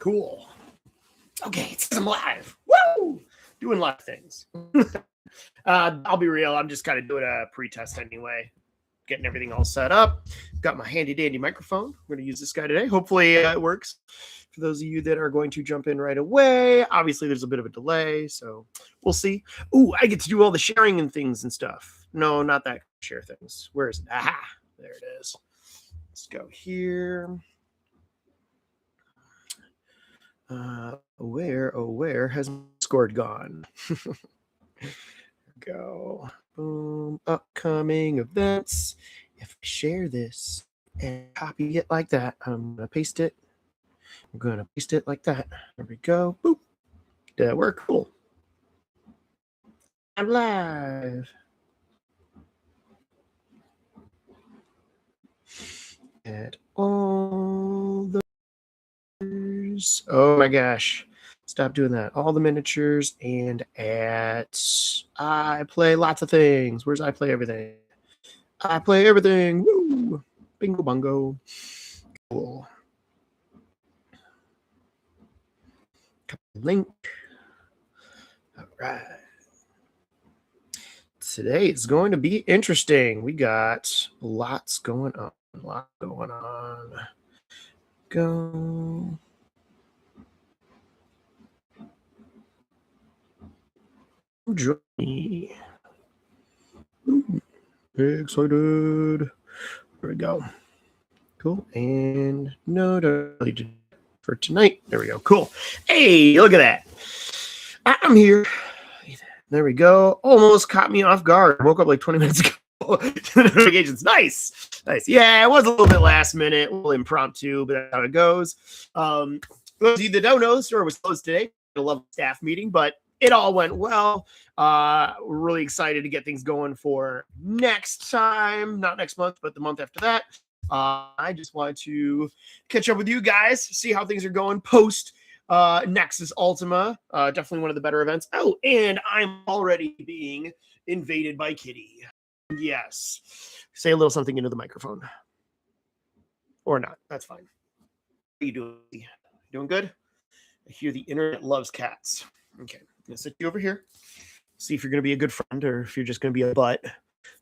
Cool. Okay, it says I'm live. Woo! Doing a lot of things. I'll be real. I'm just kind of doing a pre-test anyway. Getting everything all set up. Got my handy-dandy microphone. We're going to use this guy today. Hopefully it works. For those of you that are going to jump in right away, obviously there's a bit of a delay, so we'll see. Ooh, I get to do all the sharing and things and stuff. No, not that share things. Where is it? Aha, there it is. Let's go here. Where has my Discord gone? Go. Boom. Upcoming events. If I share this and copy it like that, I'm going to paste it. I'm going to paste it like that. There we go. Boop. Did that work? Cool. I'm live. At all the... Oh my gosh. Stop doing that. All the miniatures and at I play lots of things. Where's I play everything? I play everything. Woo! Bingo bongo. Cool. Link. All right. Today is going to be interesting. We got lots going on. Go. Join me. Excited. There we go. Cool. And no, for tonight. There we go. Cool. Hey, look at that. I'm here. There we go. Almost caught me off guard. Woke up like 20 minutes ago. Notifications. Nice. Yeah, it was a little bit last minute, a little impromptu, but that's how it goes. Those of you that don't know, the store was closed today. A lovely staff meeting, but it all went well. We're really excited to get things going for next time. Not next month, but the month after that. I just wanted to catch up with you guys, see how things are going post Nexus Ultima. Definitely one of the better events. Oh, and I'm already being invaded by Kitty. Yes. Say a little something into the microphone. Or not. That's fine. How you doing? Doing good? I hear the internet loves cats. Okay. I'm going to sit you over here. See if you're going to be a good friend or if you're just going to be a butt.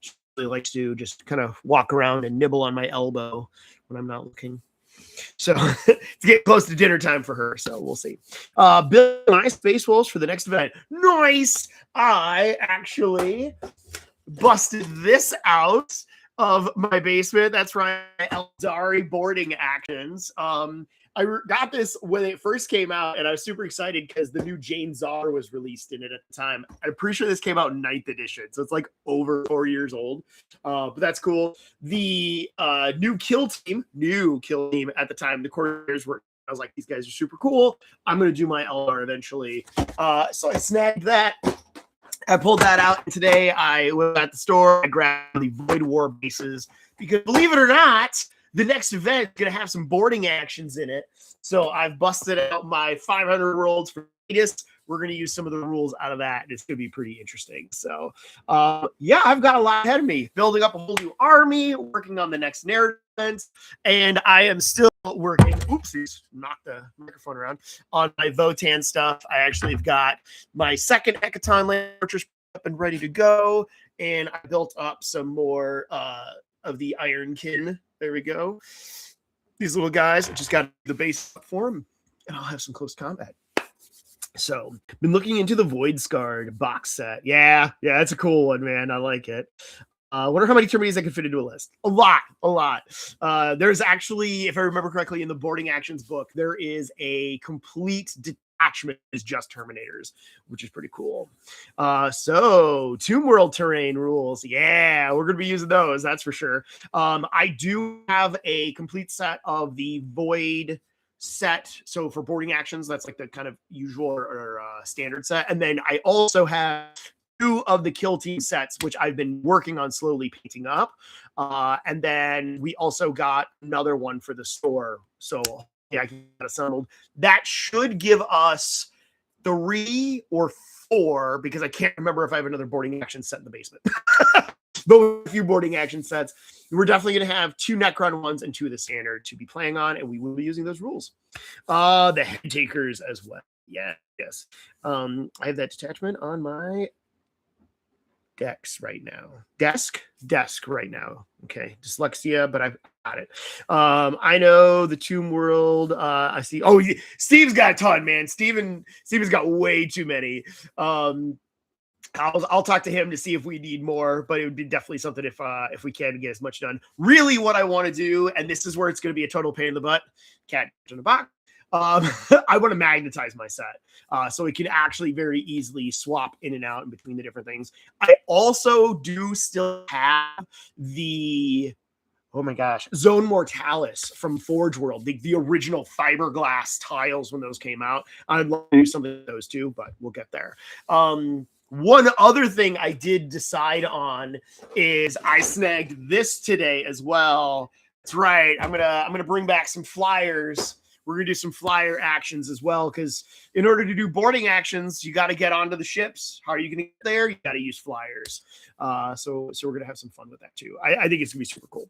She really likes to just kind of walk around and nibble on my elbow when I'm not looking. So it's getting close to dinner time for her. So we'll see. Building my space wolves for the next event. Nice. I actually busted this out of my basement. That's right. Eldari boarding actions. I got this when it first came out, and I was super excited because the new Jane Czar was released in it at the time. I'm pretty sure this came out in 9th edition, so it's like over 4 years old. But that's cool. The new kill team at the time, the coordinators were. I was like, these guys are super cool. I'm going to do my Eldar eventually. So I snagged that. I pulled that out today. I was at the store. I grabbed the Void War bases because, believe it or not, the next event is going to have some boarding actions in it. So I've busted out my 500 worlds for Vegas. We're going to use some of the rules out of that. It's going to be pretty interesting. So, yeah, I've got a lot ahead of me. Building up a whole new army, working on the next narrative events, and I am still working. Oopsies, knocked the microphone around on my Votan stuff. I actually have got my second Hecaton Land Fortress up and ready to go, and I built up some more of the Ironkin. There we go. These little guys. I just got the base up for them, and I'll have some close combat. So, been looking into the Void Scarred box set. Yeah, it's a cool one, man. I like it. Wonder how many termites I can fit into a list. A lot. There's actually, if I remember correctly, in the boarding actions book, there is a complete detachment is just Terminators, which is pretty cool. So Tomb World terrain rules. Yeah, we're gonna be using those. That's for sure. I do have a complete set of the Void set. So for boarding actions, that's like the kind of usual or standard set. And then I also have 2 of the kill team sets, which I've been working on slowly painting up. And then we also got another one for the store. So yeah, I got assembled. That should give us 3 or 4, because I can't remember if I have another boarding action set in the basement. but with a few boarding action sets. We're definitely going to have 2 Necron ones and 2 of the standard to be playing on, and we will be using those rules. The head takers as well. Yeah, yes. I have that detachment on my desk right now. Desk right now. Okay, dyslexia, but I've got it. I know the Tomb World. I see. Oh, Steve's got a ton, man. Steven's got way too many. I'll talk to him to see if we need more, but it would be definitely something if we can get as much done. Really, what I want to do, and this is where it's going to be a total pain in the butt. Cat in the box. I want to magnetize my set so it can actually very easily swap in and out in between the different things. I also do still have the, oh my gosh, Zone Mortalis from Forge World, the original fiberglass tiles when those came out. I'd love to do something with those too, but we'll get there. One other thing I did decide on is I snagged this today as well. That's right. I'm gonna bring back some flyers. We're going to do some flyer actions as well, because in order to do boarding actions, you got to get onto the ships. How are you going to get there? You got to use flyers. So we're going to have some fun with that too. I think it's going to be super cool.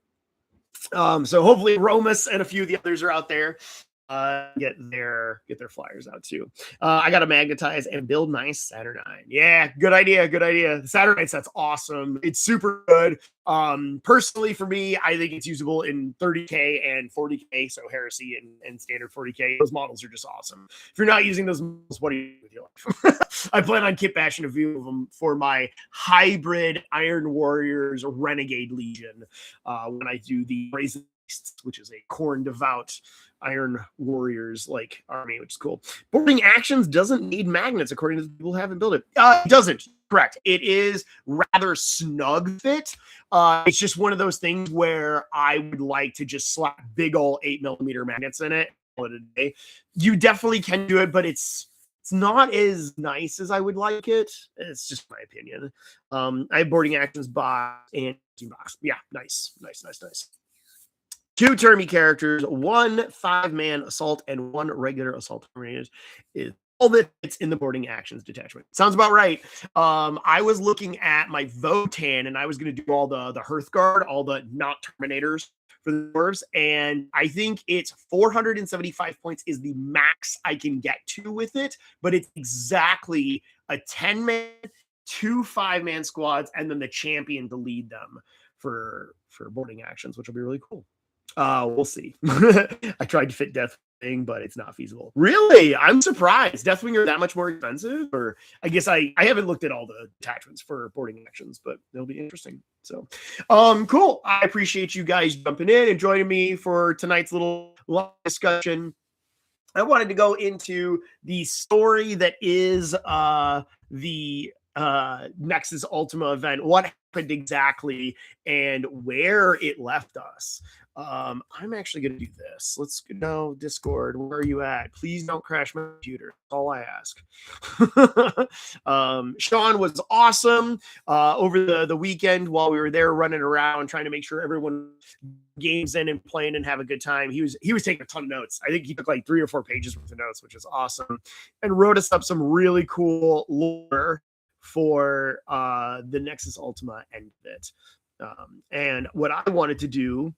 So hopefully Romus and a few of the others are out there. Get their flyers out too. I got to magnetize and build my Saturnine. Yeah, good idea. The Saturnine set's awesome. It's super good. Personally, for me, I think it's usable in 30K and 40K. So Heresy and standard 40K. Those models are just awesome. If you're not using those models, what do you do with your life? I plan on kit bashing a few of them for my hybrid Iron Warriors Renegade Legion when I do the Brazen Beasts, which is a Khorne devout Iron Warriors like army, which is cool. Boarding actions doesn't need magnets, according to the people who haven't built it. It doesn't. Correct. It is rather snug fit. It's just one of those things where I would like to just slap big old 8mm magnets in it. You definitely can do it, but it's not as nice as I would like it. It's just my opinion. I have boarding actions box and team box. Yeah, nice. 2 Termy characters, 1 5-man assault, and 1 regular assault terminators is all that fits in the boarding actions detachment. Sounds about right. I was looking at my Votan, and I was going to do all the Hearthguard, all the not terminators for the dwarves, and I think it's 475 points is the max I can get to with it, but it's exactly a 10-man, 2 5-man squads, and then the champion to lead them for boarding actions, which will be really cool. We'll see. I tried to fit Deathwing, but it's not feasible. Really? I'm surprised. Deathwing are that much more expensive? Or I guess I haven't looked at all the attachments for boarding actions, but it'll be interesting. So, cool. I appreciate you guys jumping in and joining me for tonight's little live discussion. I wanted to go into the story that is the Nexus Ultima event. What happened exactly and where it left us. I'm actually going to do this. Let's go Discord. Where are you at? Please don't crash my computer. That's all I ask. Sean was awesome over the weekend while we were there running around trying to make sure everyone games in and playing and have a good time. He was taking a ton of notes. I think he took like 3 or 4 pages worth of notes, which is awesome, and wrote us up some really cool lore for the Nexus Ultima end of it. And what I wanted to do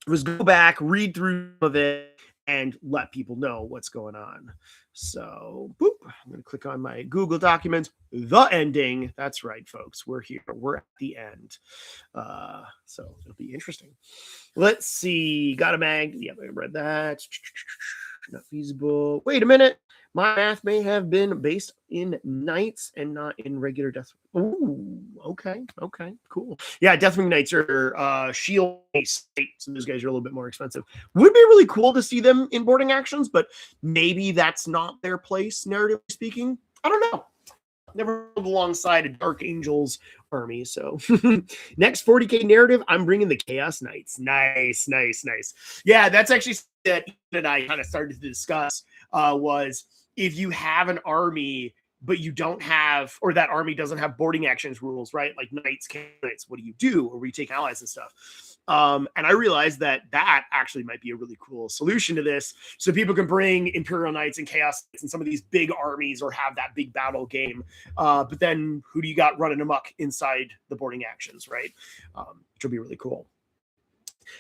was go back, read through some of it, and let people know what's going on. So, boop, I'm going to click on my Google Documents. The ending. That's right, folks. We're here. We're at the end. So it'll be interesting. Let's see. Got a mag. Yeah, I read that. Not feasible. Wait a minute. My math may have been based in knights and not in regular death. Ooh, okay, cool. Yeah, Deathwing Knights are shield based, so those guys are a little bit more expensive. Would be really cool to see them in boarding actions, but maybe that's not their place, narratively speaking. I don't know. Never rode alongside a Dark Angels army, so next 40K narrative, I'm bringing the Chaos Knights. Nice. Yeah, that's actually that Ethan and I kind of started to discuss was if you have an army but you don't have, or that army doesn't have boarding actions rules, right? Like knights, what do you do? Or we take allies and stuff. And I realized that actually might be a really cool solution to this. So people can bring Imperial Knights and Chaos Knights and some of these big armies or have that big battle game. But then who do you got running amok inside the boarding actions, right? Which will be really cool.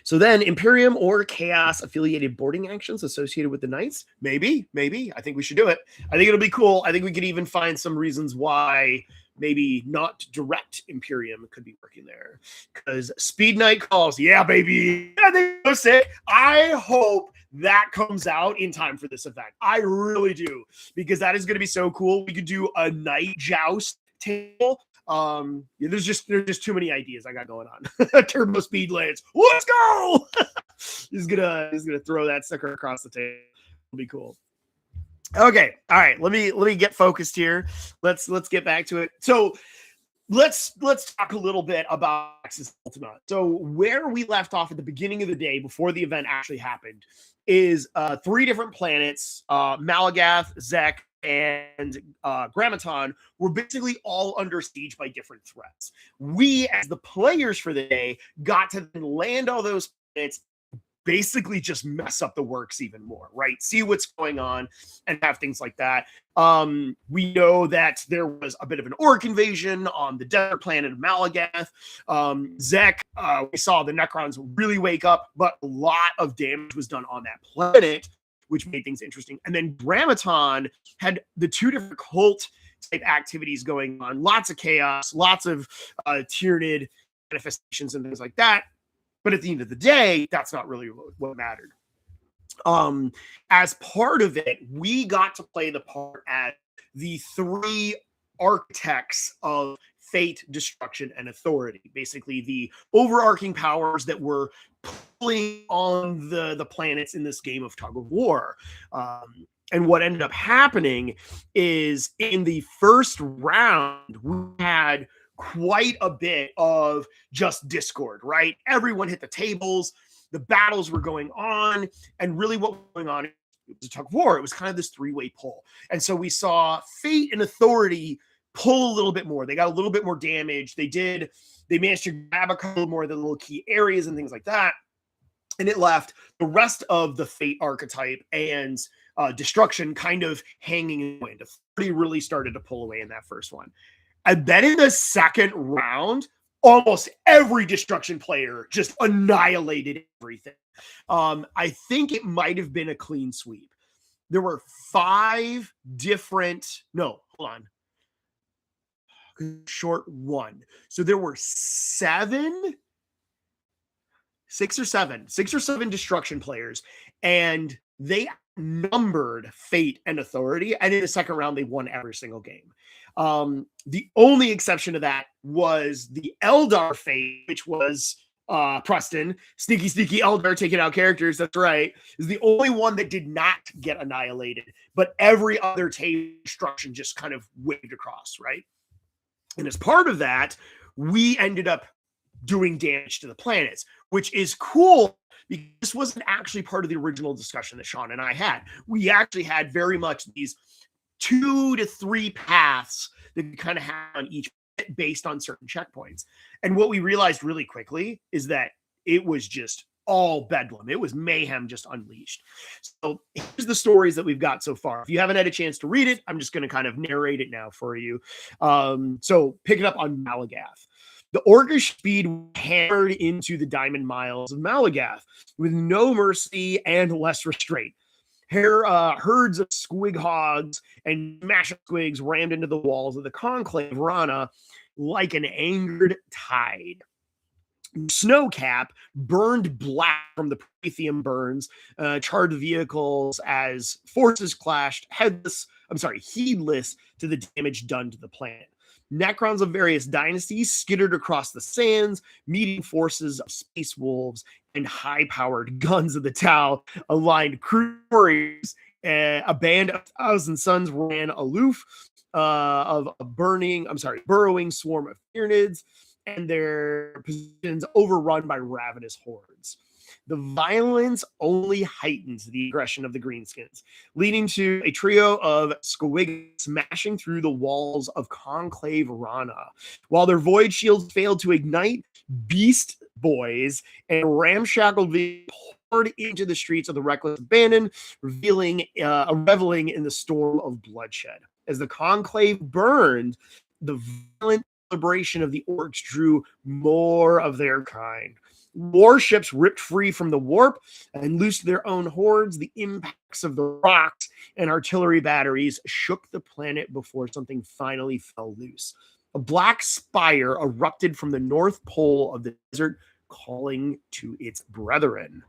So then Imperium or Chaos affiliated boarding actions associated with the Knights? Maybe. I think we should do it. I think it'll be cool. I think we could even find some reasons why maybe not direct Imperium could be working there. Because Speed Knight calls, yeah, baby. I think so sick. I hope that comes out in time for this event. I really do. Because that is going to be so cool. We could do a Knight Joust table. There's just too many ideas I got going on. Turbo Speed Lance, let's go! he's gonna throw that sucker across the table. It'll be cool. Okay, all right. Let me get focused here. Let's get back to it. So let's talk a little bit about Nexus Ultima. So where we left off at the beginning of the day before the event actually happened is 3 different planets: Malagath, Zek, and Grammaton were basically all under siege by different threats. We, as the players for the day, got to then land all those planets, basically just mess up the works even more, right? See what's going on and have things like that. We know that there was a bit of an orc invasion on the desert planet of Malagath. Zek, we saw the Necrons really wake up, but a lot of damage was done on that planet, which made things interesting. And then Grammaton had the 2 different cult type activities going on, lots of chaos, lots of Tyranid manifestations and things like that. But at the end of the day, that's not really what mattered. As part of it, we got to play the part as the 3 architects of fate, destruction, and authority. Basically, the overarching powers that were pulling on the planets in this game of tug of war. And what ended up happening is in the first round, we had quite a bit of just discord, right? Everyone hit the tables, the battles were going on, and really what was going on, it was a tug of war. It was kind of this 3-way pull. And so we saw fate and authority pull a little bit more. They got a little bit more damage. They managed to grab a couple more of the little key areas and things like that. And it left the rest of the fate archetype and destruction kind of hanging in the wind. Authority really started to pull away in that first one. And then in the second round, almost every destruction player just annihilated everything. I think it might have been a clean sweep. There were 5 different, no, hold on. Short 1. So there were 6 or 7 destruction players, and they numbered fate and authority. And in the second round, they won every single game. The only exception to that was the Eldar fate, which was Preston, sneaky Eldar taking out characters. That's right. Is the only one that did not get annihilated, but every other table destruction just kind of waved across, right? And as part of that, we ended up doing damage to the planets, which is cool because this wasn't actually part of the original discussion that Sean and I had. We actually had very much these 2 to 3 paths that we kind of had on each based on certain checkpoints. And what we realized really quickly is that it was just all bedlam. It was mayhem just unleashed. So here's the stories that we've got so far. If you haven't had a chance to read it, I'm just going to kind of narrate it now for you. So pick it up on Malagath. The Orcish speed hammered into the diamond miles of Malagath with no mercy and less restraint. Herds of squig hogs and mash squigs rammed into the walls of the conclave Rana like an angered tide. Snowcap burned black from the Protheum burns, charred vehicles as forces clashed, heedless to the damage done to the planet. Necrons of various dynasties skittered across the sands, meeting forces of space wolves and high-powered guns of the Tau aligned crew warriors. A band of 1,000 Suns ran aloof of a burrowing swarm of Tyranids, and their positions overrun by ravenous hordes. The violence only heightens the aggression of the Greenskins, leading to a trio of squig smashing through the walls of Conclave Rana. While their void shields failed to ignite, Beast Boys and ramshackled vehicles poured into the streets of the reckless abandon, reveling reveling in the storm of bloodshed. As the conclave burned, the violent celebration of the orcs drew more of their kind. Warships ripped free from the warp and loosed their own hordes. The impacts of the rocks and artillery batteries shook the planet before something finally fell loose. A black spire erupted from the north pole of the desert, calling to its brethren.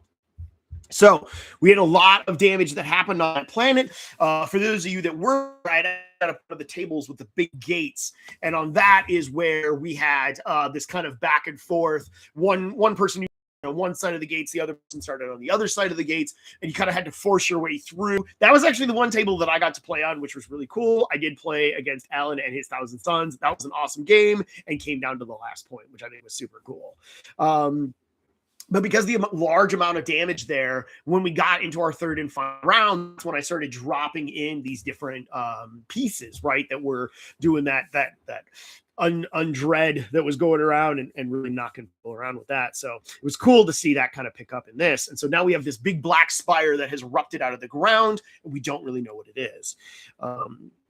So we had a lot of damage that happened on that planet. For those of you that were right at one of the tables with the big gates, and on that is where we had this kind of back and forth. One person on one side of the gates, the other person started on the other side of the gates, and you kind of had to force your way through. That was actually the one table that I got to play on, which was really cool. I did play against Alan and his Thousand Sons. That was an awesome game and came down to the last point, which I think was super cool. But because the large amount of damage there, when we got into our third and final round, that's when I started dropping in these different pieces, right? That were doing that undread that was going around and really knocking people around with that. So it was cool to see that kind of pick up in this. And so now we have this big black spire that has erupted out of the ground, and we don't really know what it is.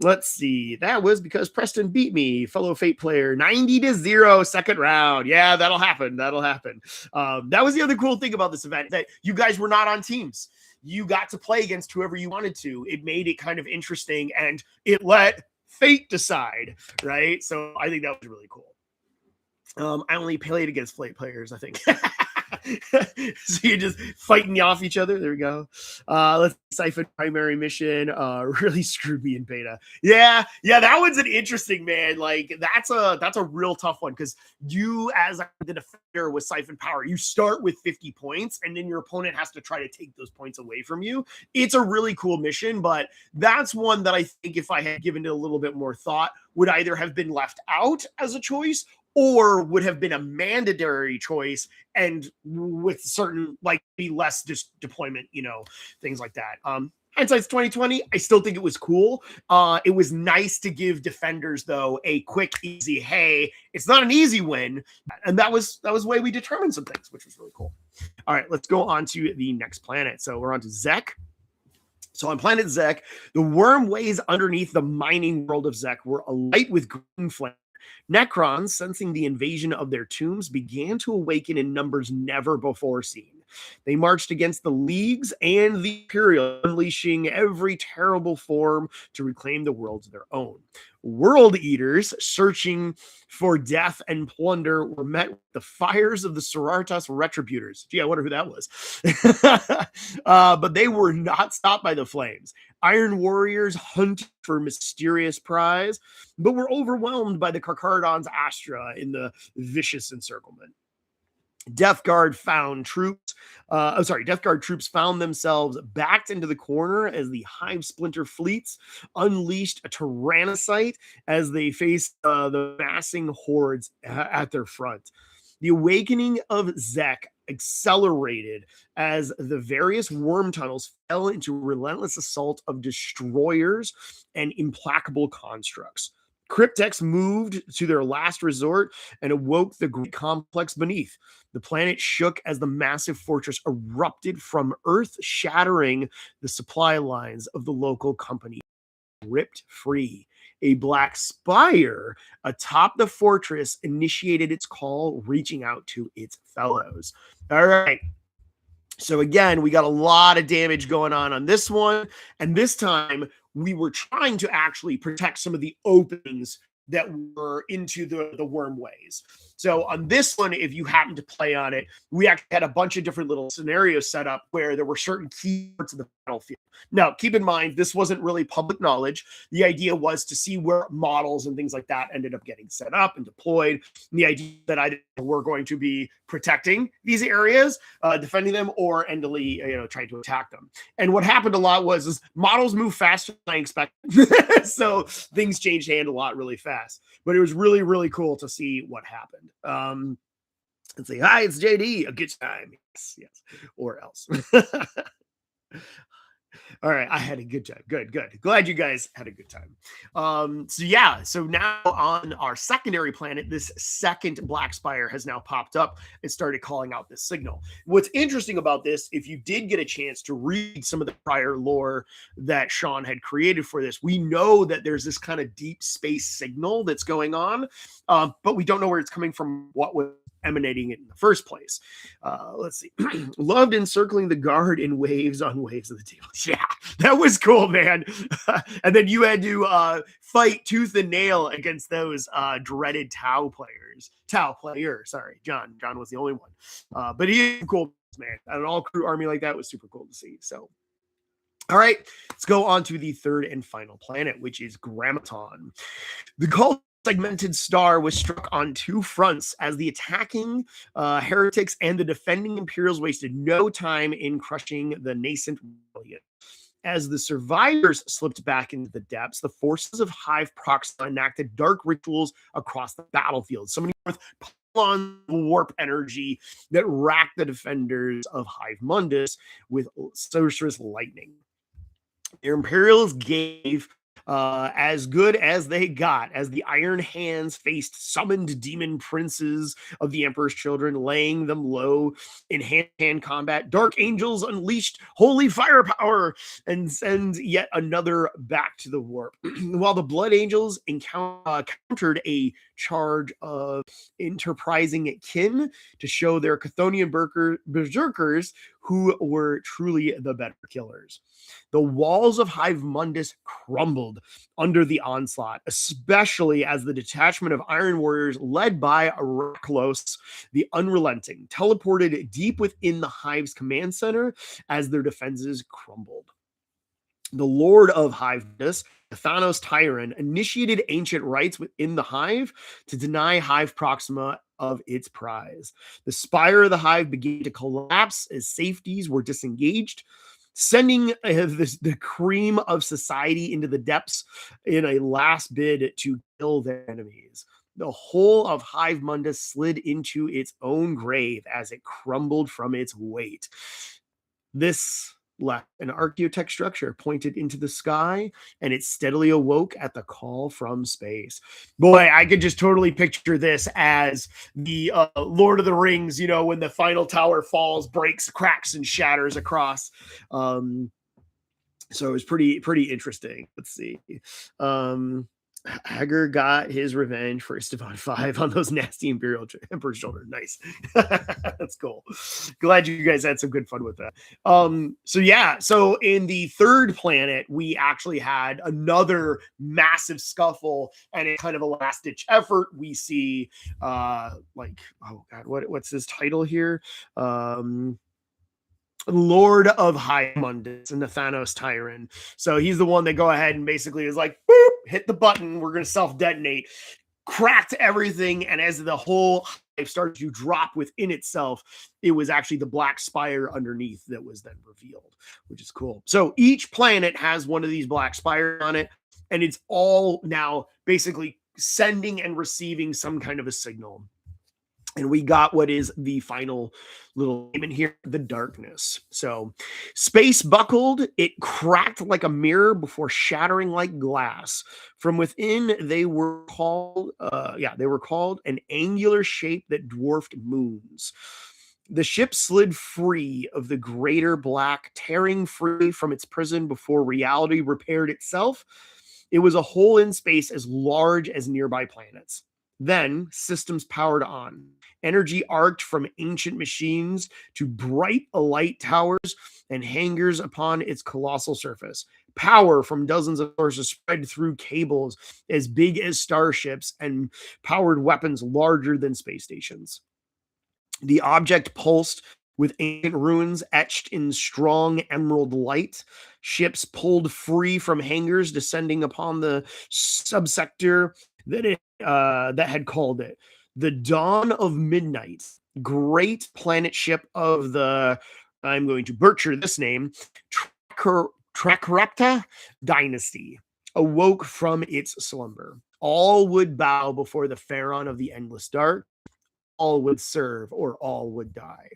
Let's see. That was because Preston beat me, fellow Fate player, 90-0 second round. Yeah, that'll happen. That'll happen. That was the other cool thing about this event, that you guys were not on teams. You got to play against whoever you wanted to. It made it kind of interesting, and it let fate decide, right? So I think that was really cool. I only played against Fate players, I think. So you're just fighting off each other. There we go. Let's Siphon primary mission. Really screwed me in beta. Yeah, that one's an interesting, man. Like that's a real tough one, because you, as the defender with Siphon power, you start with 50 points, and then your opponent has to try to take those points away from you. It's a really cool mission, but that's one that I think if I had given it a little bit more thought, would either have been left out as a choice, or would have been a mandatory choice, and with certain, like, be less just deployment, things like that. Hindsight's 2020. I still think it was cool. It was nice to give defenders, though, a quick, easy, hey, it's not an easy win. And that was the way we determined some things, which was really cool. All right, let's go on to the next planet. So we're on to Zek. So on planet Zek, the worm ways underneath the mining world of Zek were alight with green flame. Necrons, sensing the invasion of their tombs, began to awaken in numbers never before seen. They marched against the Leagues and the Imperial, unleashing every terrible form to reclaim the world to their own. World Eaters, searching for death and plunder, were met with the fires of the Sorartas Retributors. Gee, I wonder who that was. But they were not stopped by the flames. Iron Warriors hunted for mysterious prize, but were overwhelmed by the Carcharodon's Astra in the vicious encirclement. Death Guard troops found themselves backed into the corner as the Hive Splinter fleets unleashed a Tyrannocyte as they faced the massing hordes at their front. The awakening of Zek accelerated as the various worm tunnels fell into relentless assault of destroyers and implacable constructs. Cryptex moved to their last resort and awoke the great complex beneath. The planet shook as the massive fortress erupted from Earth, shattering the supply lines of the local company. Ripped free. A black spire atop the fortress initiated its call, reaching out to its fellows. All right. So again, we got a lot of damage going on this one. And this time, we were trying to actually protect some of the openings that were into the worm ways. So on this one, if you happen to play on it, we actually had a bunch of different little scenarios set up where there were certain key parts of the battlefield. Now, keep in mind, this wasn't really public knowledge. The idea was to see where models and things like that ended up getting set up and deployed. And the idea that we're going to be protecting these areas, defending them, or endly, trying to attack them. And what happened a lot was models move faster than I expected. So things changed hand a lot really fast. But it was really, really cool to see what happened. and say, "Hi, it's JD. A good time." Yes, yes, or else. All right, I had a good time. Good, good. Glad you guys had a good time. So yeah, so now on our secondary planet, this second Black Spire has now popped up and started calling out this signal. What's interesting about this, if you did get a chance to read some of the prior lore that Sean had created for this, we know that there's this kind of deep space signal that's going on, but we don't know where it's coming from, what was emanating it in the first place. Let's see. Loved encircling the guard in waves on waves of the table. Yeah, that was cool, man. And then you had to fight tooth and nail against those dreaded Tau players. Tau player, sorry. John was the only one. But he is cool, man. An all-crew army like that was super cool to see. So, all right, let's go on to the third and final planet, which is Grammaton. The cult segmented star was struck on two fronts as the attacking heretics and the defending Imperials wasted no time in crushing the nascent rebellion. As the survivors slipped back into the depths, the forces of Hive Proxima enacted dark rituals across the battlefield, summoning forth on warp energy that racked the defenders of Hive Mundus with sorcerous lightning. The Imperials gave as good as they got, as the Iron Hands faced summoned demon princes of the Emperor's children, laying them low in hand-to-hand combat. Dark Angels unleashed holy firepower and send yet another back to the warp. While the Blood Angels countered a charge of enterprising kin to show their Chthonian berserkers who were truly the better killers. The walls of Hive Mundus crumbled under the onslaught, especially as the detachment of Iron Warriors led by Raklos, the Unrelenting, teleported deep within the Hive's command center as their defenses crumbled. The Lord of Hive Mundus, Thanos Tyran, initiated ancient rites within the Hive to deny Hive Proxima of its prize. The spire of the Hive began to collapse as safeties were disengaged, sending the cream of society into the depths in a last bid to kill their enemies. The whole of Hive Mundus slid into its own grave as it crumbled from its weight. This left an archaeotech structure pointed into the sky, and it steadily awoke at the call from space. Boy, I could just totally picture this as the Lord of the Rings, you know, when the final tower falls, breaks, cracks, and shatters across. So it was pretty interesting. Let's see. Hager got his revenge for Esteban 5 on those nasty Imperial Emperor's children. Nice. That's cool. Glad you guys had some good fun with that. So in the third planet, we actually had another massive scuffle and a kind of a last-ditch effort. We see what's his title here? Lord of Hive Mundus and the Thanos Tyran. So he's the one that go ahead and basically is like, boop, hit the button. We're going to self-detonate, cracked everything. And as the whole hive started to drop within itself, it was actually the Black Spire underneath that was then revealed, which is cool. So each planet has one of these Black Spires on it, and it's all now basically sending and receiving some kind of a signal. And we got what is the final little name in here, the darkness. So space buckled, it cracked like a mirror before shattering like glass. From within, they were called an angular shape that dwarfed moons. The ship slid free of the greater black, tearing free from its prison before reality repaired itself. It was a hole in space as large as nearby planets. Then systems powered on. Energy arced from ancient machines to bright light towers and hangars upon its colossal surface. Power from dozens of sources spread through cables as big as starships and powered weapons larger than space stations. The object pulsed with ancient ruins etched in strong emerald light. Ships pulled free from hangars, descending upon the subsector that had called it the Dawn of Midnight. Great planet ship of the, I'm going to butcher this name, Trakrepta dynasty awoke from its slumber. All would bow before the Pharaon of the endless dark. all would serve or all would die.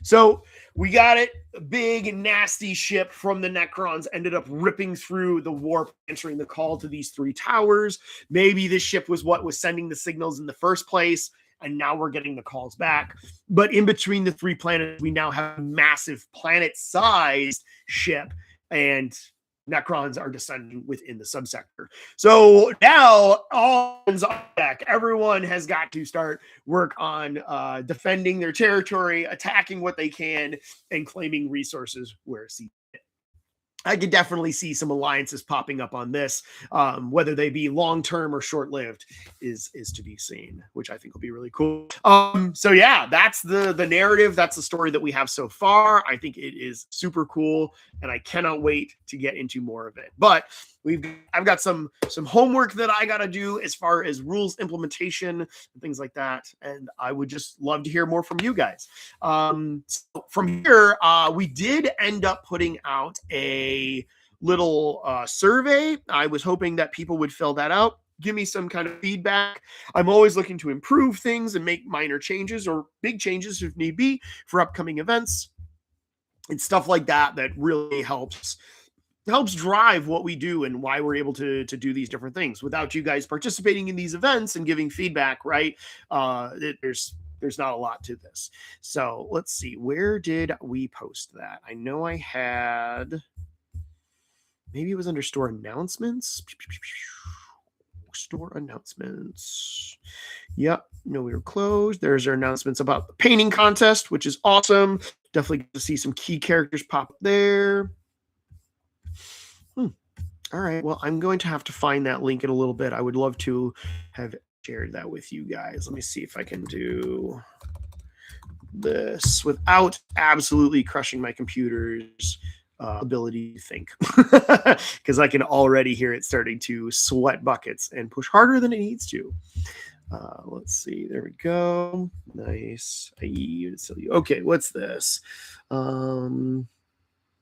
So we got it. A big, nasty ship from the Necrons ended up ripping through the warp, answering the call to these 3 towers. Maybe this ship was what was sending the signals in the first place, and now we're getting the calls back. But in between the 3 planets, we now have a massive planet-sized ship, and Necrons are descending within the subsector. So now all hands on deck. Everyone has got to start work on defending their territory, attacking what they can, and claiming resources where it's needed. I could definitely see some alliances popping up on this, whether they be long-term or short-lived is to be seen, which I think will be really cool. So yeah, that's the narrative. That's the story that we have so far. I think it is super cool, and I cannot wait to get into more of it. But I've got some homework that I got to do as far as rules implementation and things like that, and I would just love to hear more from you guys. So from here, we did end up putting out a little survey. I was hoping that people would fill that out, give me some kind of feedback. I'm always looking to improve things and make minor changes or big changes if need be for upcoming events and stuff like that. That really helps drive what we do and why we're able to do these different things. Without you guys participating in these events and giving feedback, right? There's not a lot to this. So let's see, where did we post that? I know I had, maybe it was under store announcements. Store announcements. Yep. No, we were closed. There's our announcements about the painting contest, which is awesome. Definitely get to see some key characters pop up there. All right. Well, I'm going to have to find that link in a little bit. I would love to have shared that with you guys. Let me see if I can do this without absolutely crushing my computer's ability to think, because I can already hear it starting to sweat buckets and push harder than it needs to. Let's see. There we go. Nice. Okay. What's this?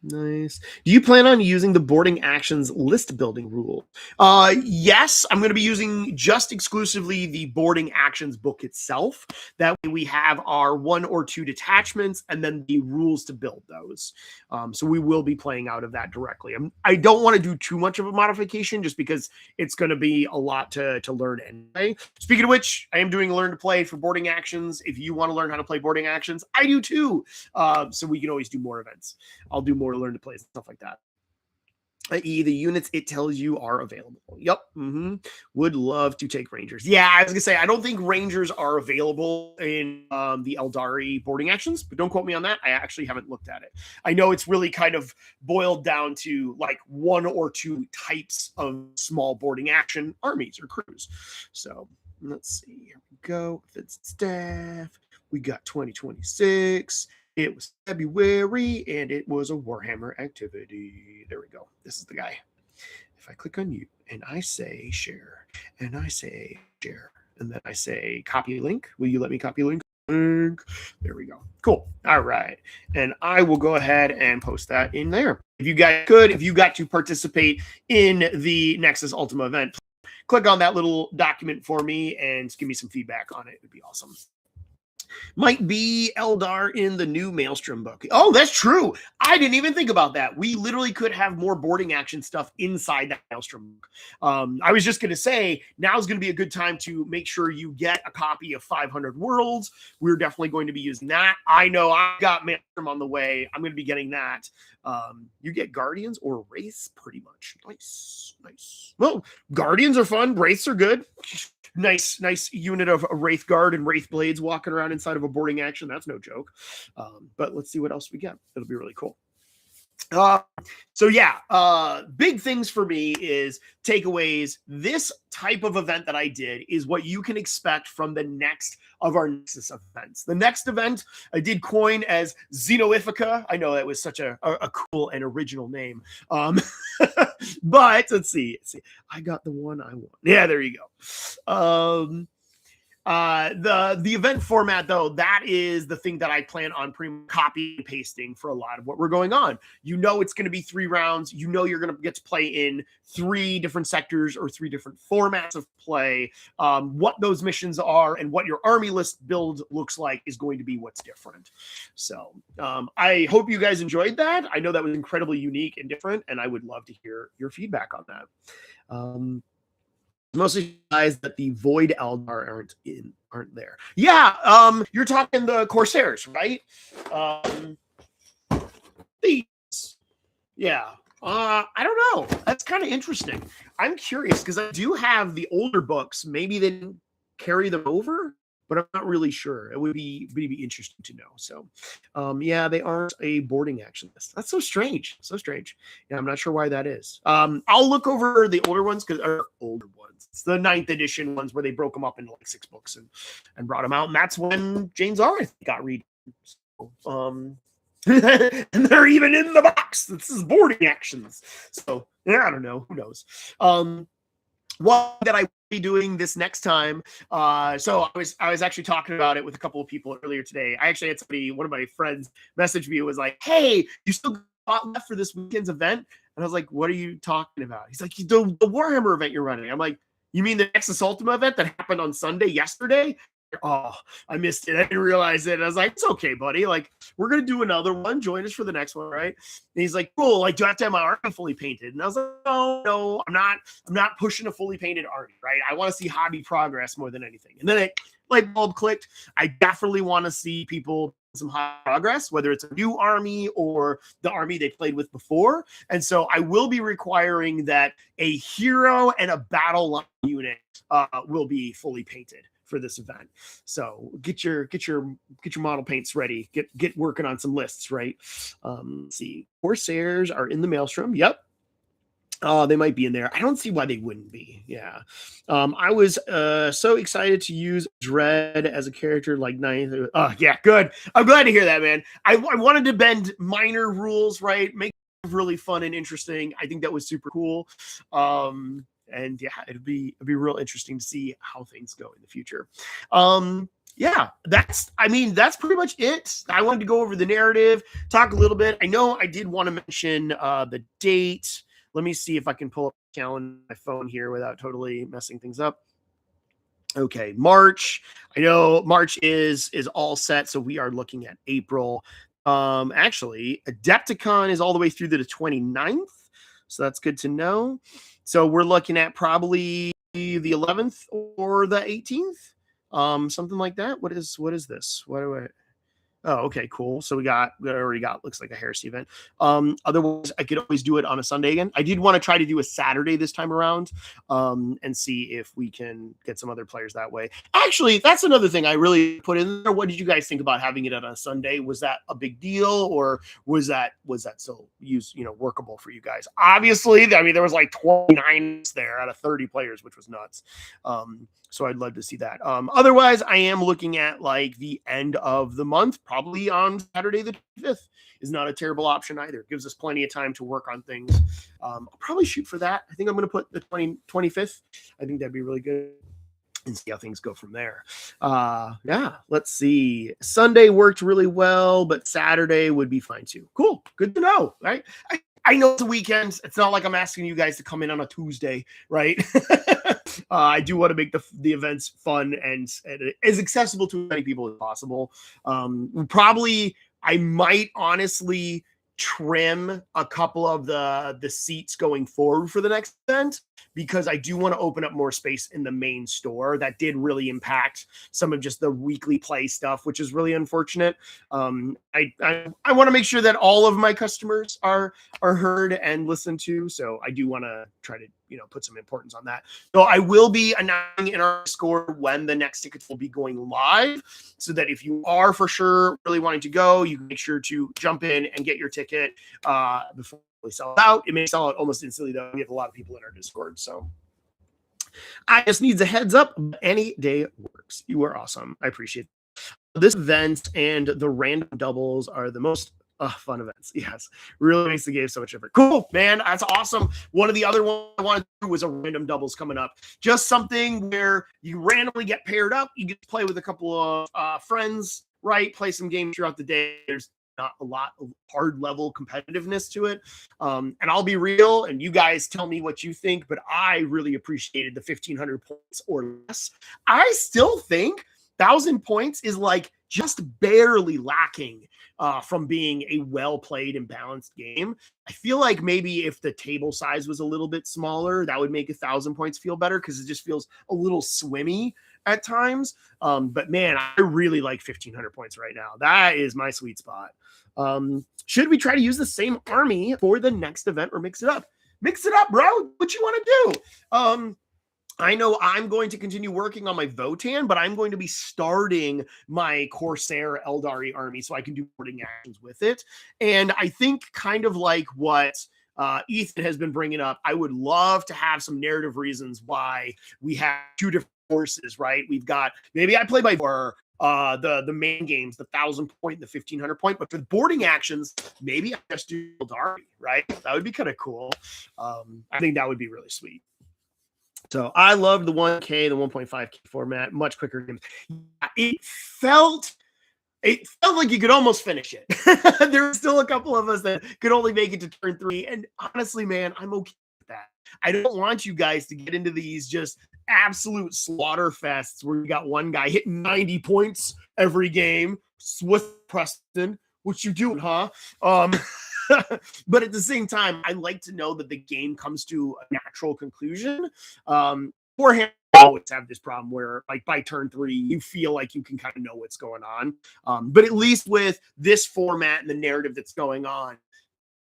Nice. Do you plan on using the boarding actions list building rule? Yes, I'm going to be using just exclusively the boarding actions book itself. That way we have our 1 or 2 detachments and then the rules to build those. So we will be playing out of that directly. I don't want to do too much of a modification just because it's going to be a lot to learn anyway. Speaking of which, I am doing a learn to play for boarding actions. If you want to learn how to play boarding actions, I do too. So we can always do more events. I'll do more learn to play, stuff like that. i.e. the units it tells you are available. Yep. Would love to take Rangers. Yeah, I was gonna say I don't think Rangers are available in the Eldari boarding actions, but don't quote me on that. I actually haven't looked at it. I know it's really kind of boiled down to like 1 or 2 types of small boarding action armies or crews. So let's see. Here we go. If it's staff, we got 2026. It was February, and it was a Warhammer activity. There we go. This is the guy. If I click on you, and I say share, and I say share, and then I say copy link, will you let me copy link? There we go. Cool. All right. And I will go ahead and post that in there. If you guys could, if you got to participate in the Nexus Ultima event, click on that little document for me and give me some feedback on it. It would be awesome. Might be Eldar in the new Maelstrom book. Oh, that's true. I didn't even think about that. We literally could have more boarding action stuff inside that Maelstrom book. I was just going to say, now's going to be a good time to make sure you get a copy of 500 Worlds. We're definitely going to be using that. I know I got Maelstrom on the way. I'm going to be getting that. You get Guardians or Wraiths pretty much. Nice. Well, Guardians are fun. Wraiths are good. Nice unit of Wraith Guard and Wraith Blades walking around inside of a boarding action. That's no joke. But let's see what else we get. It'll be really cool. So yeah, big things for me is takeaways. This type of event that I did is what you can expect from the next of our Nexus events. The next event I did coin as Xenoifica. I know that was such a cool and original name. But let's see. I got the one I want. Yeah, there you go. The event format, though, that is the thing that I plan on copy and pasting for a lot of what we're going on. You know, it's going to be 3 rounds. You know, you're going to get to play in 3 different sectors or 3 different formats of play. What those missions are and what your army list build looks like is going to be what's different. So I hope you guys enjoyed that. I know that was incredibly unique and different, and I would love to hear your feedback on that. Mostly guys that the Void Eldar aren't there. Yeah, you're talking the Corsairs, right? These. Yeah. I don't know. That's kind of interesting. I'm curious because I do have the older books. Maybe they didn't carry them over, but I'm not really sure. It would be interesting to know. So, yeah, they aren't a boarding action list. That's so strange. So strange. Yeah, I'm not sure why that is. I'll look over the older ones It's the 9th edition ones where they broke them up into like 6 books and brought them out. And that's when Jane's Arth got read. So, and they're even in the box. This is boarding actions. So, yeah, I don't know. Who knows? One that I will be doing this next time. So I was actually talking about it with a couple of people earlier today. I actually had one of my friends message me, was like, "Hey, you still got a lot left for this weekend's event?" And I was like, "What are you talking about?" He's like, the Warhammer event you're running." I'm like, "You mean the Nexus Ultima event that happened on Sunday yesterday?" Oh, I missed it. I didn't realize it. And I was like, "It's okay, buddy. Like, we're going to do another one. Join us for the next one, right?" And he's like, "Cool. Like, do I have to have my army fully painted?" And I was like, no, I'm not pushing a fully painted army, right? I want to see hobby progress more than anything. And then it light bulb clicked. I definitely want to see people some high progress, whether it's a new army or the army they played with before. And so I will be requiring that a hero and a battle line unit will be fully painted for this event. So get your model paints ready. Get working on some lists, right? Let's see. Corsairs are in the Maelstrom. Yep. They might be in there. I don't see why they wouldn't be. Yeah. I was so excited to use Dread as a character like 9th. Yeah, good. I'm glad to hear that, man. I wanted to bend minor rules, right? Make it really fun and interesting. I think that was super cool. And yeah, it'd be real interesting to see how things go in the future. Yeah, that's pretty much it. I wanted to go over the narrative, talk a little bit. I know I did want to mention the date. Let me see if I can pull up the calendar on my phone here without totally messing things up. Okay, March. I know March is all set, so we are looking at April. Actually, Adepticon is all the way through to the 29th, so that's good to know. So we're looking at probably the 11th or the 18th, something like that. What is this? What do I? Oh, okay, cool. So we already got looks like a heresy event. Otherwise, I could always do it on a Sunday again. I did want to try to do a Saturday this time around, and see if we can get some other players that way. Actually, that's another thing I really put in there. What did you guys think about having it on a Sunday? Was that a big deal, or was that still workable for you guys? Obviously, I mean, there was like 29 there out of 30 players, which was nuts. So I'd love to see that. Otherwise, I am looking at like the end of the month, probably on Saturday the 5th is not a terrible option either. It gives us plenty of time to work on things. I'll probably shoot for that. I think I'm going to put the 25th. I think that'd be really good. And see how things go from there. Yeah, let's see. Sunday worked really well, but Saturday would be fine too. Cool. Good to know, right? I know it's a weekend. It's not like I'm asking you guys to come in on a Tuesday, right? I do want to make the events fun and as accessible to as many people as possible. I might honestly trim a couple of the seats going forward for the next event, because I do want to open up more space in the main store. That did really impact some of just the weekly play stuff, which is really unfortunate. I want to make sure that all of my customers are heard and listened to. So I do want to try to put some importance on that. So I will be announcing in our Discord when the next tickets will be going live, so that if you are for sure really wanting to go, you can make sure to jump in and get your ticket before we sell it out. It may sell out almost instantly, though. We have a lot of people in our Discord, so I just needs a heads up. Any day works. You are awesome. I appreciate it. This event and the random doubles are the most Fun events. Yes. Really makes the game so much different. Cool, man. That's awesome. One of the other ones I wanted to do was a random doubles coming up. Just something where you randomly get paired up. You get to play with a couple of friends, right? Play some games throughout the day. There's not a lot of hard level competitiveness to it. And I'll be real, and you guys tell me what you think, but I really appreciated the 1,500 points or less. I still think 1,000 points is like just barely lacking from being a well-played and balanced game. I feel like maybe if the table size was a little bit smaller, that would make 1,000 points feel better because it just feels a little swimmy at times. But man, I really like 1,500 points right now. That is my sweet spot. Should we try to use the same army for the next event or mix it up? Mix it up, bro. What you want to do? I know I'm going to continue working on my Votan, but I'm going to be starting my Corsair Eldari army so I can do boarding actions with it. And I think kind of like what Ethan has been bringing up, I would love to have some narrative reasons why we have two different forces, right? We've got, maybe I play by for the main games, the 1,000 point and the 1,500 point, but for the boarding actions, maybe I just do Eldari, right? That would be kind of cool. I think that would be really sweet. So I love the 1K, the 1.5K format, much quicker games. It felt like you could almost finish it. There were still a couple of us that could only make it to turn 3. And honestly, man, I'm okay with that. I don't want you guys to get into these just absolute slaughter fests where you got one guy hitting 90 points every game. With Preston, what you doing, huh? But at the same time, I like to know that the game comes to a natural conclusion. Warhammer always have this problem where, like, by turn 3, you feel like you can kind of know what's going on. But at least with this format and the narrative that's going on,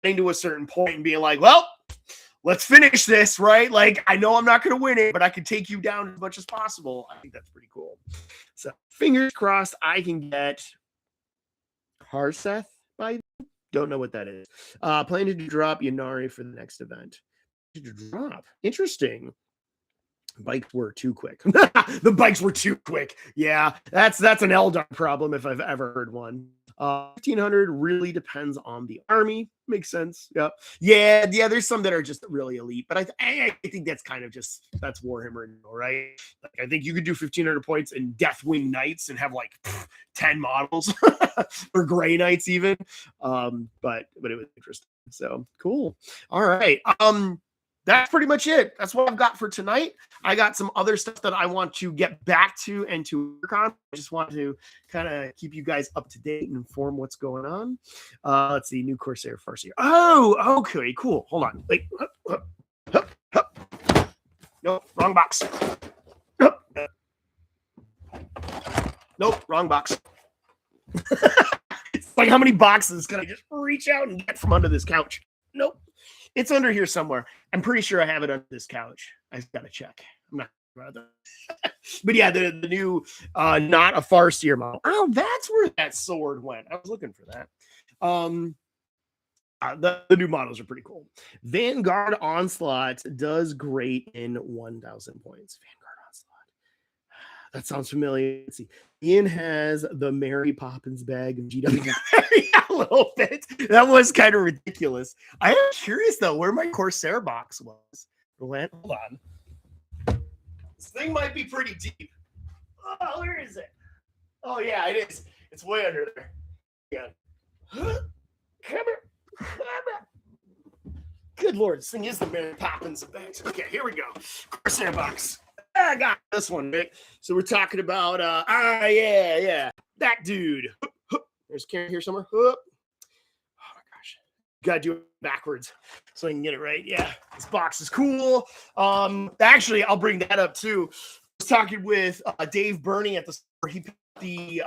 getting to a certain point and being like, well, let's finish this, right? Like, I know I'm not going to win it, but I can take you down as much as possible. I think that's pretty cool. So fingers crossed I can get Harseth by don't know what that is. Planning to drop Yanari for the next event. To drop. Interesting. Bikes were too quick. The bikes were too quick. Yeah, that's an Eldar problem if I've ever heard one. 1,500 really depends on the army. Makes sense. Yep. Yeah. There's some that are just really elite, but I think that's kind of just that's Warhammer, right? Like, I think you could do 1,500 points in Deathwing Knights and have like 10 models or Grey Knights even. But it was interesting. So cool. All right. That's pretty much it. That's what I've got for tonight. I got some other stuff that I want to get back to and to work on. I just want to kind of keep you guys up to date and inform what's going on. Let's see, new Corsair Farseer. Oh, okay, cool. Hold on. Wait. Nope, wrong box. Nope, wrong box. It's like, how many boxes can I just reach out and get from under this couch? Nope. It's under here somewhere. I'm pretty sure I have it under this couch. I just got to check. I'm not sure about that. But yeah, the new not a Farseer model. Oh, that's where that sword went. I was looking for that. The new models are pretty cool. Vanguard Onslaught does great in 1,000 points. Vanguard Onslaught. That sounds familiar. Let's see. Ian has the Mary Poppins bag of GW. Yeah, a little bit. That was kind of ridiculous. I am curious though where my Corsair box was. Hold on. This thing might be pretty deep. Oh, where is it? Oh yeah, it is. It's way under there. Yeah. Come here. Good Lord, this thing is the Mary Poppins of bags. Okay, here we go. Corsair box. I got this one, Rick. So we're talking about yeah, that dude. There's a camera here somewhere. Oh my gosh, gotta do it backwards so I can get it right. Yeah, this box is cool. Actually, I'll bring that up too. I was talking with Dave Burney at the store. He picked the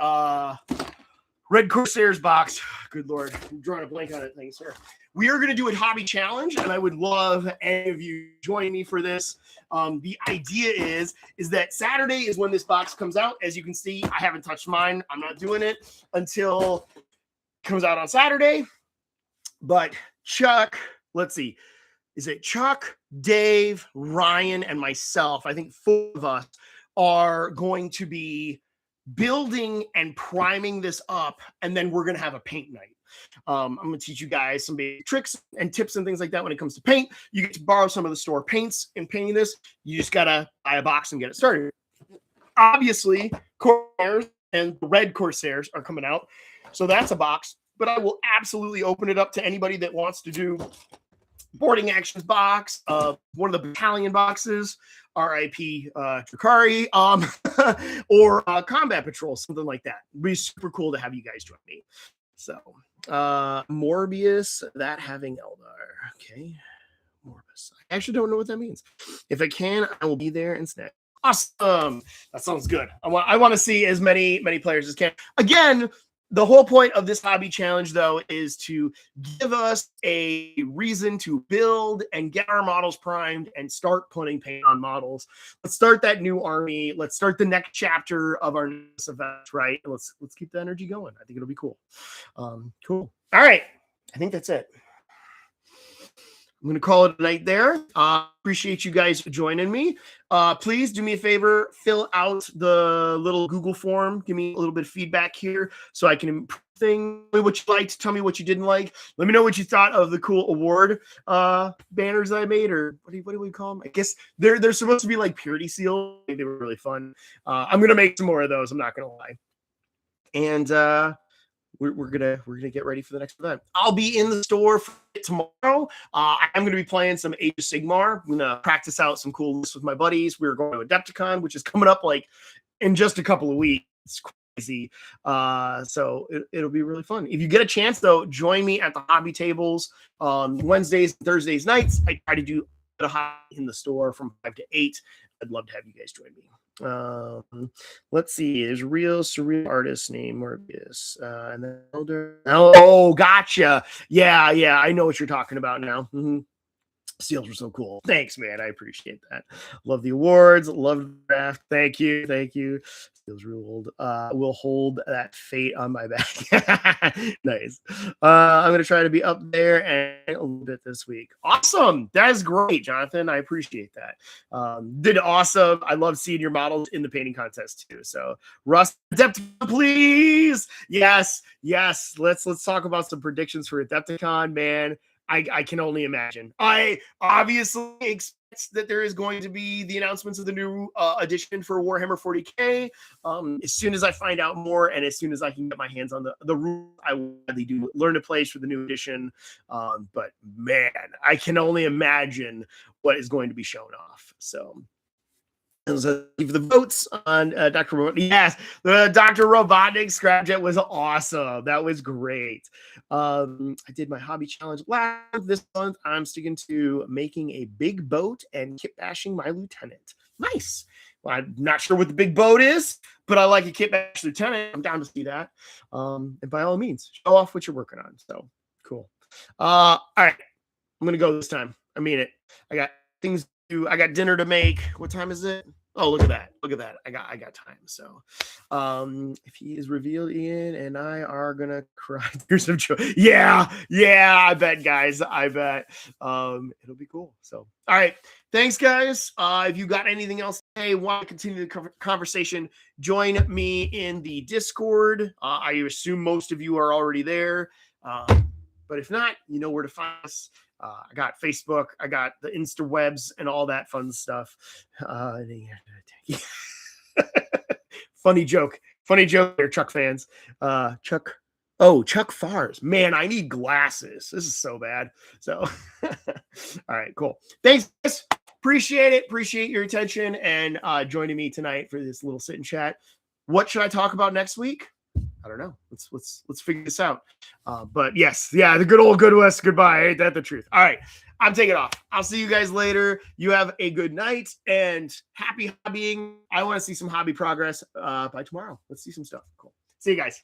Red Corsairs box. Good Lord, I'm drawing a blank on it. Things here. We are going to do a hobby challenge, and I would love any of you join me for this. The idea is that Saturday is when this box comes out. As you can see, I haven't touched mine. I'm not doing it until it comes out on Saturday. But Chuck, let's see. Is it Chuck, Dave, Ryan, and myself? I think 4 of us are going to be building and priming this up, and then we're going to have a paint night. I'm going to teach you guys some basic tricks and tips and things like that when it comes to paint. You get to borrow some of the store paints in painting this. You just got to buy a box and get it started. Obviously, Corsairs and Red Corsairs are coming out. So that's a box. But I will absolutely open it up to anybody that wants to do boarding actions box, one of the battalion boxes, RIP Drakari, or combat patrol, something like that. It'd be super cool to have you guys join me. So Morbius, that having Eldar. Okay. Morbius. I actually don't know what that means. If I can, I will be there and snack. Awesome. That sounds good. I want to see as many players as can. Again, the whole point of this hobby challenge, though, is to give us a reason to build and get our models primed and start putting paint on models. Let's start that new army. Let's start the next chapter of our next event, right? Let's keep the energy going. I think it'll be cool. Cool. All right. I think that's it. I'm going to call it a night there. Appreciate you guys joining me. Please do me a favor, fill out the little Google form. Give me a little bit of feedback here so I can improve things. Tell me what you liked. Tell me what you didn't like. Let me know what you thought of the cool award banners I made, or what do we call them? I guess they're supposed to be like purity seals. They were really fun. I'm going to make some more of those. I'm not going to lie. And we're gonna get ready for the next event. I'll be in the store for it tomorrow. I'm gonna be playing some Age of Sigmar. I'm gonna practice out some cool lists with my buddies. We're going to Adepticon, which is coming up like in just a couple of weeks. It's crazy. So it'll be really fun. If you get a chance, though, join me at the hobby tables on Wednesdays and Thursdays nights. I try to do a hobby in the store from 5 to 8. I'd love to have you guys join me. Let's see. There's a real surreal artist named Morbius. And then Elder. Oh, gotcha. Yeah. I know what you're talking about now. Mm-hmm. Seals were so cool. Thanks, man. I appreciate that. Love the awards. Love the draft. Thank you. Seals ruled. Will hold that fate on my back. Nice. I'm going to try to be up there and a little bit this week. Awesome. That is great, Jonathan. I appreciate that. Did awesome. I love seeing your models in the painting contest too. So Russ, Adepticon, please. Yes. Let's talk about some predictions for Adepticon, man. I can only imagine. I obviously expect that there is going to be the announcements of the new edition for Warhammer 40K. As soon as I find out more and as soon as I can get my hands on the rules, I will really do learn to play for the new edition. But man, I can only imagine what is going to be shown off. So give the votes on Dr. Robotnik. Yes, the Dr. Robotnik scrapjet was awesome. That was great. I did my hobby challenge last month. This month, I'm sticking to making a big boat and kit bashing my lieutenant. Nice. Well, I'm not sure what the big boat is, but I like a kit bash lieutenant. I'm down to see that. And by all means, show off what you're working on. So cool. All right. I'm going to go this time. I mean it. I got things to do. I got dinner to make. What time is it? Oh, look at that. I got time. So if he is revealed, Ian and I are gonna cry tears of joy. Yeah, I bet, guys. I bet it'll be cool. So all right. Thanks, guys. If you got anything else to say, want to continue the conversation, join me in the Discord. I assume most of you are already there. But if not, you know where to find us. I got Facebook, I got the Insta webs and all that fun stuff. Funny joke there, Chuck fans. Chuck Fars. Man, I need glasses. This is so bad. So, all right, cool. Thanks, guys. Appreciate it. Appreciate your attention and joining me tonight for this little sit and chat. What should I talk about next week? I don't know. Let's figure this out. But yes, the good old good West goodbye. Ain't that the truth? All right, I'm taking off. I'll see you guys later. You have a good night and happy hobbying. I want to see some hobby progress by tomorrow. Let's see some stuff. Cool. See you guys.